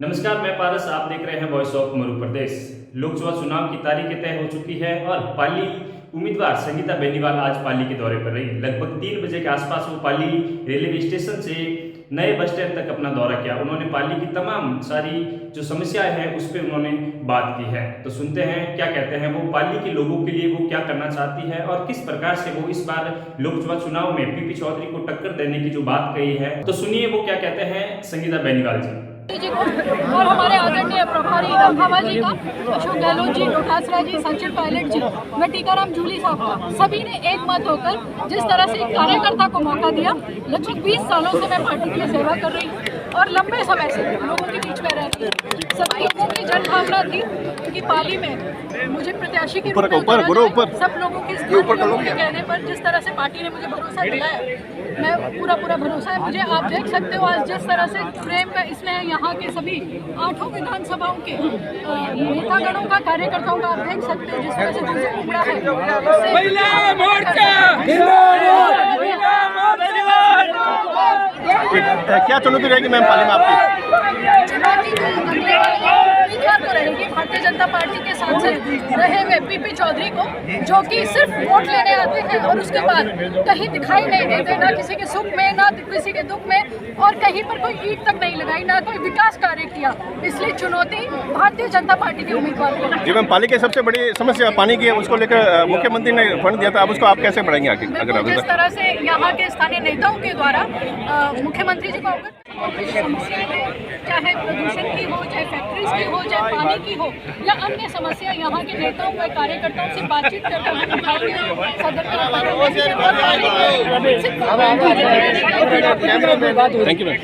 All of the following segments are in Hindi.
नमस्कार, मैं पारस। आप देख रहे हैं वॉइस ऑफ मध्य प्रदेश। लोकसभा चुनाव की तारीखें तय हो चुकी है और पाली उम्मीदवार संगीता बेनीवाल आज पाली के दौरे पर रही। लगभग 3 बजे के आसपास वो पाली रेलवे स्टेशन से नए बस स्टैंड तक अपना दौरा किया। उन्होंने पाली की तमाम सारी जो समस्याएं हैं उस पर उन्होंने बात की है। तो सुनते हैं क्या कहते हैं वो, पाली के लोगों के लिए वो क्या करना चाहती है और किस प्रकार से वो इस बार लोकसभा चुनाव में पीपी चौधरी को टक्कर देने की जो बात कही है। तो सुनिए वो क्या कहते हैं संगीता बेनीवाल जी को और हमारे आदरणीय प्रभारी रंधावा जी का, अशोक गहलोत जी, डोटासरा जी, संचित पायलट जी, मैं टीकाराम जूली साहब का, सभी ने एक मत होकर जिस तरह से एक कार्यकर्ता को मौका दिया। लगभग 20 सालों से मैं पार्टी की सेवा कर रही हूँ और लंबे समय से लोगों के बीच में रहती हूँ। सभी लोगों की जन भावना थी कि पाली में मुझे प्रत्याशी के रूप में सब लोगों के कहने पर जिस तरह से पार्टी ने मुझे भरोसा दिलाया, मैं पूरा भरोसा है मुझे। आप देख सकते हो आज जिस तरह से फ्रेम का इसमें यहाँ के सभी 8 विधानसभाओं के नेतागणों का, कार्यकर्ताओं का आप देख सकते हो जिस तरह से मुझे उमड़ा है। क्या चुनौती रहेगी मैम पाली में आपकी? चुनौती तो रहेगी भारतीय जनता पार्टी के सांसद रहे हुए पीपी चौधरी को, जो कि सिर्फ वोट लेने आते हैं और उसके बाद कहीं दिखाई नहीं देते, ना किसी के सुख में ना किसी के दुख में, और कहीं पर कोई ईंट तक नहीं लगाई, ना कोई विकास कार्य किया। इसलिए चुनौती भारतीय जनता पार्टी के उम्मीदवार को। जी मैम, पाली की सबसे बड़ी समस्या पानी की है, उसको लेकर मुख्यमंत्री ने फंड दिया था, अब उसको आप कैसे बढ़ाएंगे आगे? अगर जिस तरह से यहाँ के स्थानीय नेताओं के द्वारा मुख्यमंत्री जी को समस्या है, चाहे प्रदूषण की हो, चाहे फैक्ट्रीज की हो, चाहे पानी की हो या अन्य समस्या, यहाँ के नेताओं व कार्यकर्ताओं से बातचीत करके उठाएंगे। Thank you ma'am.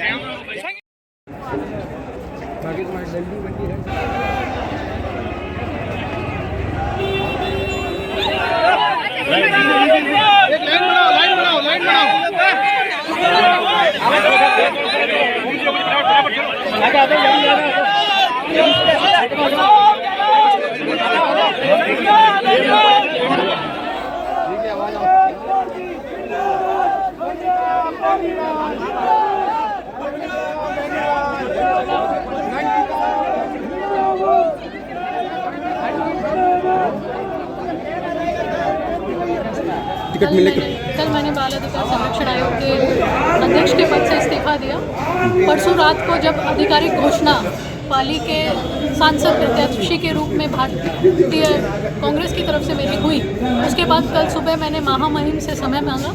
टिकट मिलने कल मैंने बाल अधिकार संरक्षण आयोग के अध्यक्ष के पद से इस्तीफा दिया। परसों रात को जब आधिकारिक घोषणा पाली के सांसद प्रत्याशी के रूप में भारतीय कांग्रेस की तरफ से मेरी हुई, उसके बाद कल सुबह मैंने महामहिम से समय मांगा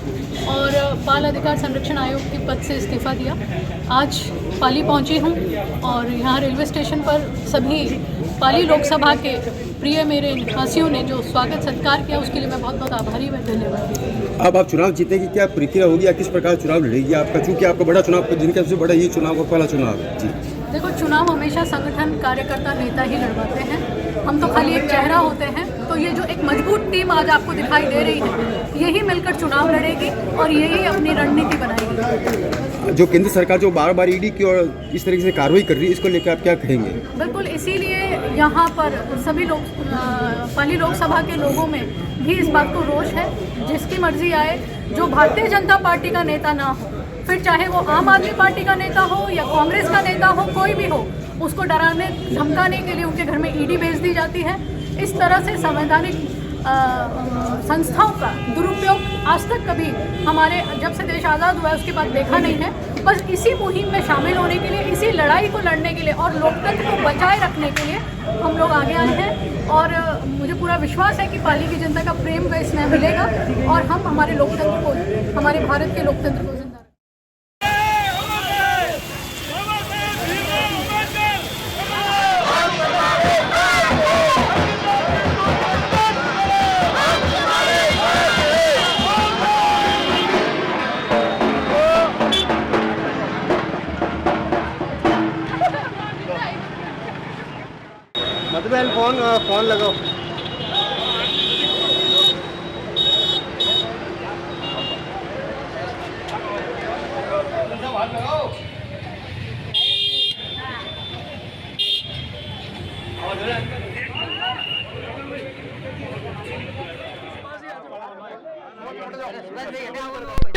और बाल अधिकार संरक्षण आयोग के पद से इस्तीफा दिया। आज पाली पहुंची हूं और यहाँ रेलवे स्टेशन पर सभी पाली लोकसभा के प्रिय मेरे निवासियों ने जो स्वागत सत्कार किया, उसके लिए मैं बहुत आभारी व धन्यवाद। अब आप चुनाव जीतेगी, क्या प्रक्रिया होगी या किस प्रकार चुनाव लड़ेगी आपका, चूँकि आपका बड़ा चुनाव, जिनका सबसे बड़ा ये चुनाव का पहला चुनाव है? जी देखो, चुनाव हमेशा संगठन, कार्यकर्ता, नेता ही लड़वाते हैं, हम तो खाली एक चेहरा होते हैं। तो ये जो एक मजबूत टीम आज आपको दिखाई दे रही है, यही मिलकर चुनाव लड़ेगी और यही अपनी रणनीति बनाएगी। जो केंद्र सरकार जो बार बार ईडी की और इस तरीके से कार्रवाई कर रही है, इसको लेकर आप क्या कहेंगे? बिल्कुल, इसीलिए यहाँ पर सभी लोग, पाली लोकसभा के लोगों में भी इस बात को रोष है, जिसकी मर्जी आए, जो भारतीय जनता पार्टी का नेता ना हो, फिर चाहे वो आम आदमी पार्टी का नेता हो या कांग्रेस का नेता हो, कोई भी हो, उसको डराने धमकाने के लिए उनके घर में ईडी भेज दी जाती है। इस तरह से संवैधानिक संस्थाओं का दुरुपयोग आज तक कभी हमारे, जब से देश आज़ाद हुआ है उसके बाद देखा नहीं है। बस इसी मुहिम में शामिल होने के लिए, इसी लड़ाई को लड़ने के लिए और लोकतंत्र को बचाए रखने के लिए हम लोग आगे आए हैं और मुझे पूरा विश्वास है कि पाली की जनता का प्रेम व स्नेह मिलेगा और हम हमारे लोकतंत्र को, हमारे भारत के लोकतंत्र को जिंदा मतबहन फोन लगाओ।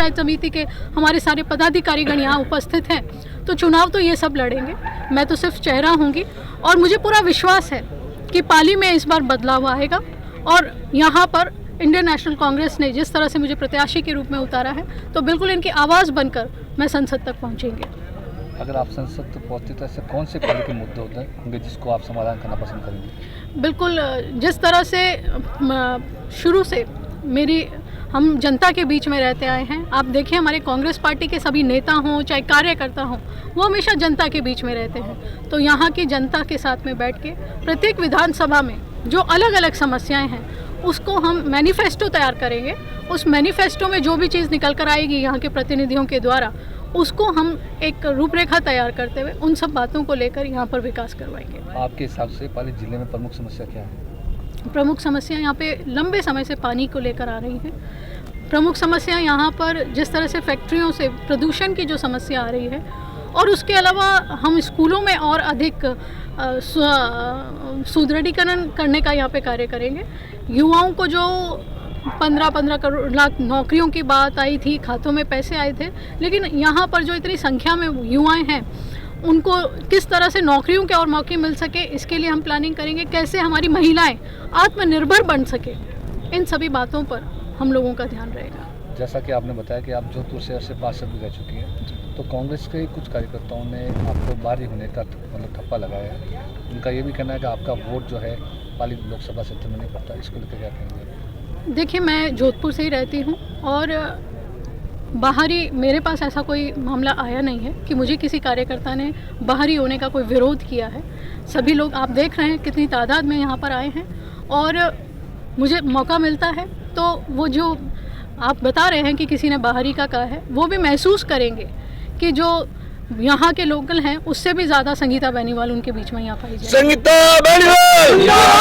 पंचायत समिति के हमारे सारे पदाधिकारीगण यहाँ उपस्थित हैं, तो चुनाव तो ये सब लड़ेंगे। मैं तो सिर्फ चेहरा होंगी और मुझे पूरा विश्वास है कि पाली में इस बार बदलाव आएगा और यहाँ पर इंडियन नेशनल कांग्रेस ने जिस तरह से मुझे प्रत्याशी के रूप में उतारा है, तो बिल्कुल इनकी आवाज़ बनकर मैं संसद तक पहुँचेंगे। अगर आप संसद तक पहुँचते तो ऐसे कौन से पाली के मुद्दे होंगे जिसको आप समाधान करना पसंद करेंगे? बिल्कुल, जिस तरह से शुरू से हम जनता के बीच में रहते आए हैं। आप देखिए हमारे कांग्रेस पार्टी के सभी नेता हों चाहे कार्यकर्ता हों, वो हमेशा जनता के बीच में रहते हैं। तो यहाँ की जनता के साथ में बैठ के प्रत्येक विधानसभा में जो अलग अलग समस्याएं हैं उसको हम मैनिफेस्टो तैयार करेंगे। उस मैनिफेस्टो में जो भी चीज़ निकल कर आएगी यहाँ के प्रतिनिधियों के द्वारा, उसको हम एक रूपरेखा तैयार करते हुए उन सब बातों को लेकर यहाँ पर विकास करवाएंगे। आपके हिसाब से पाली जिले में प्रमुख समस्या क्या है? प्रमुख समस्या यहाँ पे लंबे समय से पानी को लेकर आ रही है। प्रमुख समस्या यहाँ पर जिस तरह से फैक्ट्रियों से प्रदूषण की जो समस्या आ रही है, और उसके अलावा हम स्कूलों में और अधिक सुदृढ़ीकरण करने का यहाँ पे कार्य करेंगे। युवाओं को जो 15-15 लाख नौकरियों की बात आई थी, खातों में पैसे आए थे, लेकिन यहाँ पर जो इतनी संख्या में युवाएं हैं उनको किस तरह से नौकरियों के और मौके मिल सके, इसके लिए हम प्लानिंग करेंगे। कैसे हमारी महिलाएं आत्मनिर्भर बन सके, इन सभी बातों पर हम लोगों का ध्यान रहेगा। जैसा कि आपने बताया कि आप जोधपुर शहर से पार्षद भी रह चुकी हैं, तो कांग्रेस के कुछ कार्यकर्ताओं ने आपको बाहरी होने का ठप्पा लगाया है। उनका ये भी कहना है कि आपका वोट जो है पाली लोकसभा क्षेत्र में नहीं पड़ता, इसको लेकर क्या कहेंगे? देखिए, मैं जोधपुर से ही रहती हूँ और बाहरी मेरे पास ऐसा कोई मामला आया नहीं है कि मुझे किसी कार्यकर्ता ने बाहरी होने का कोई विरोध किया है। सभी लोग आप देख रहे हैं कितनी तादाद में यहाँ पर आए हैं, और मुझे मौका मिलता है तो वो जो आप बता रहे हैं कि किसी ने बाहरी का कहा है, वो भी महसूस करेंगे कि जो यहाँ के लोकल हैं उससे भी ज़्यादा संगीता बेनीवाल उनके बीच में यहाँ पाई जाए। संगीता बेनीवाल